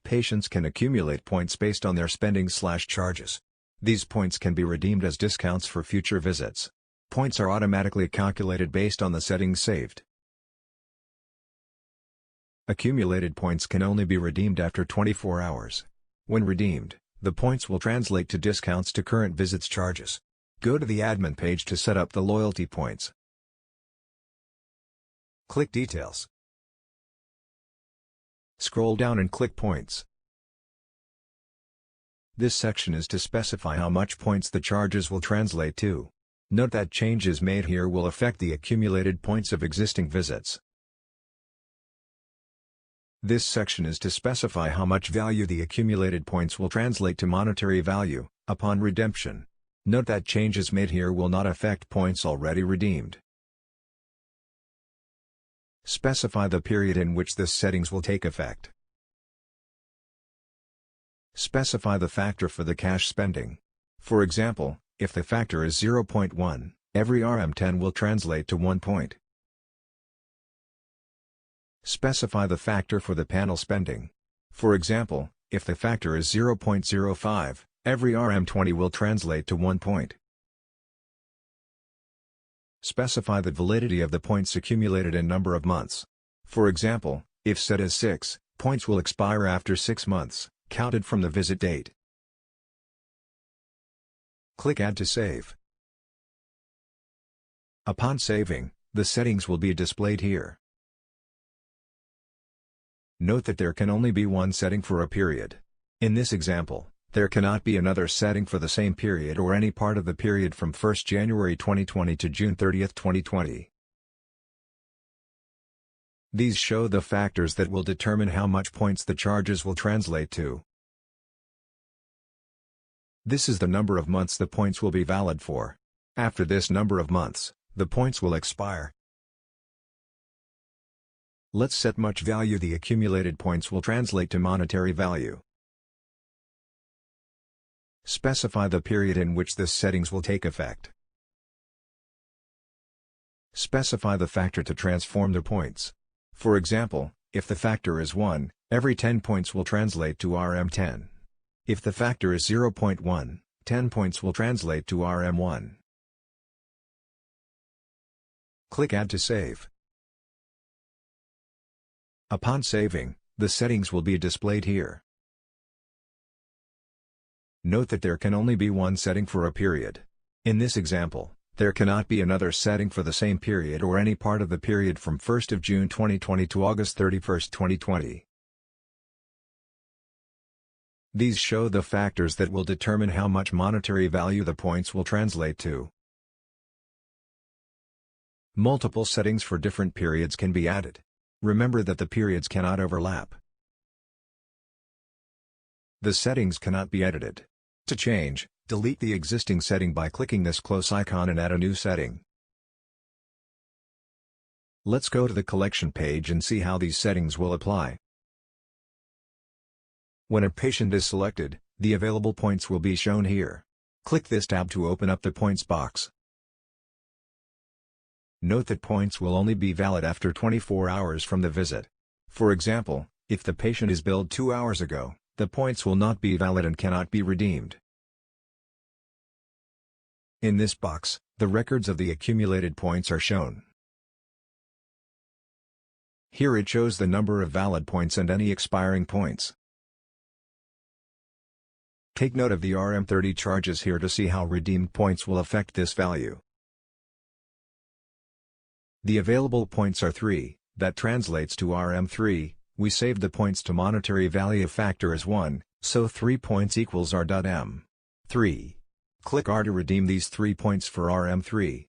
Patients can accumulate points based on their spending/charges. These points can be redeemed as discounts for future visits. Points are automatically calculated based on the settings saved. Accumulated points can only be redeemed after 24 hours. When redeemed, the points will translate to discounts to current visits charges. Go to the admin page to set up the loyalty points. Click Details. Scroll down and click Points. This section is to specify how much points the charges will translate to. Note that changes made here will affect the accumulated points of existing visits. This section is to specify how much value the accumulated points will translate to monetary value upon redemption. Note that changes made here will not affect points already redeemed. Specify the period in which this settings will take effect. Specify the factor for the cash spending. For example, if the factor is 0.1, every RM10 will translate to 1 point. Specify the factor for the panel spending. For example, if the factor is 0.05, every RM20 will translate to 1 point. Specify the validity of the points accumulated in number of months. For example, if set as 6, points will expire after 6 months, counted from the visit date. Click Add to save. Upon saving, the settings will be displayed here. Note that there can only be one setting for a period. In this example, there cannot be another setting for the same period or any part of the period from 1st January 2020 to June 30, 2020. These show the factors that will determine how much points the charges will translate to. This is the number of months the points will be valid for. After this number of months, the points will expire. Let's set much value the accumulated points will translate to monetary value. Specify the period in which this settings will take effect. Specify the factor to transform the points. For example, if the factor is 1, every 10 points will translate to RM10. If the factor is 0.1, 10 points will translate to RM1. Click Add to save. Upon saving, the settings will be displayed here. Note that there can only be one setting for a period. In this example, there cannot be another setting for the same period or any part of the period from 1st of June 2020 to August 31, 2020. These show the factors that will determine how much monetary value the points will translate to. Multiple settings for different periods can be added. Remember that the periods cannot overlap. The settings cannot be edited. To change, delete the existing setting by clicking this close icon and add a new setting. Let's go to the collection page and see how these settings will apply. When a patient is selected, the available points will be shown here. Click this tab to open up the points box. Note that points will only be valid after 24 hours from the visit. For example, if the patient is billed 2 hours ago, the points will not be valid and cannot be redeemed. In this box, the records of the accumulated points are shown. Here it shows the number of valid points and any expiring points. Take note of the RM30 charges here to see how redeemed points will affect this value. The available points are 3, that translates to RM3, we saved the points to monetary value factor as 1, so 3 points equals R.M3. Click R to redeem these 3 points for RM3.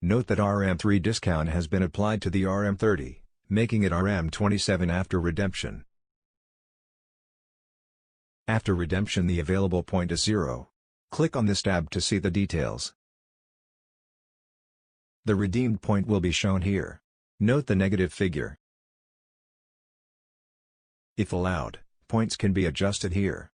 Note that RM3 discount has been applied to the RM30, making it RM27 after redemption. After redemption the available point is 0. Click on this tab to see the details. The redeemed point will be shown here. Note the negative figure. If allowed, points can be adjusted here.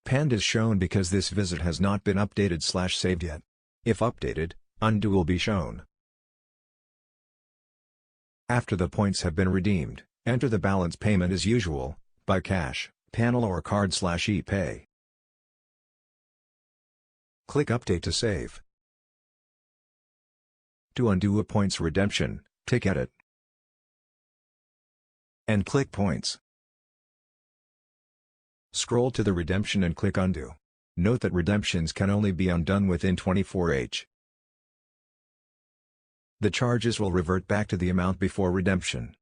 Panned is shown because this visit has not been updated/saved yet. If updated, undo will be shown. After the points have been redeemed, enter the balance payment as usual, by cash, panel or card/ePay. Click Update to save. To undo a points redemption, tick Edit and click Points. Scroll to the redemption and click Undo. Note that redemptions can only be undone within 24H. The charges will revert back to the amount before redemption.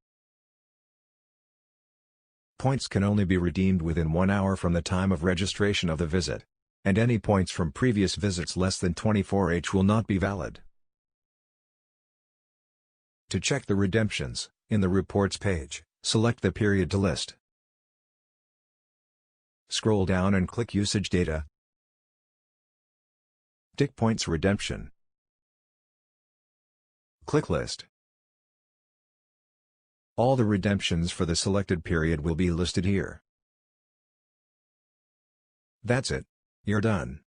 Points can only be redeemed within 1 hour from the time of registration of the visit, and any points from previous visits less than 24H will not be valid. To check the redemptions, in the Reports page, select the period to list. Scroll down and click Usage Data. Tick Points Redemption. Click List. All the redemptions for the selected period will be listed here. That's it. You're done.